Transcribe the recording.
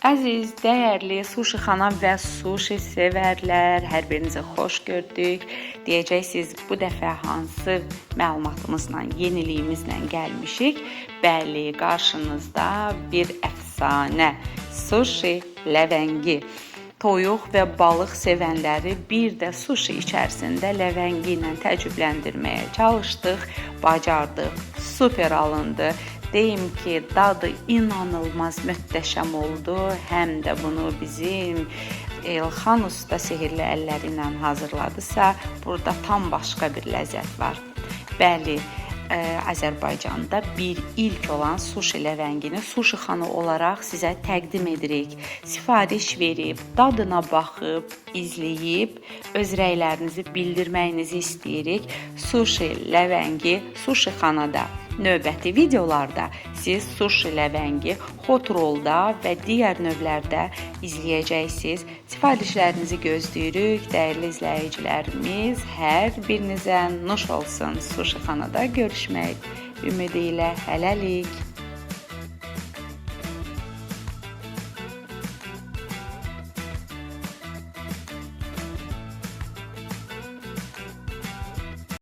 Əziz, dəyərli Sushi xanım və sushi sevərlər, hər birinizi xoş gördük. Deyəcəksiniz, bu dəfə hansı məlumatımızla, yeniliyimizlə gəlmişik? Bəli, qarşınızda bir əfsanə sushi ləvəngi. Toyuq və balıq sevənləri bir də sushi içərisində ləvəngi ilə təəccübləndirməyə çalışdıq, bacardıq, super alındı. Deyim ki, dadı inanılmaz möhtəşəm oldu. Həm də bunu bizim Elxan usta sehirli əlləri ilə hazırladısa, burada tam başqa bir ləzzət var. Bəli, Azərbaycanda bir ilk olan sushi ləvəngini Sushi xanı olaraq sizə təqdim edirik. Sifariş verib, dadına baxıb, izləyib, öz rəylərinizi bildirməyinizi istəyirik. Sushi ləvəngi Sushi xanada. Növbəti videolarda siz sushi ləvəngi hot rollda və digər növlərdə izləyəcəksiniz. Sifarişlərinizi gözləyirik, dəyərli izləyicilərimiz. Hər birinizə nuş olsun. Sushi xanada görüşmək ümidi ilə hələlik.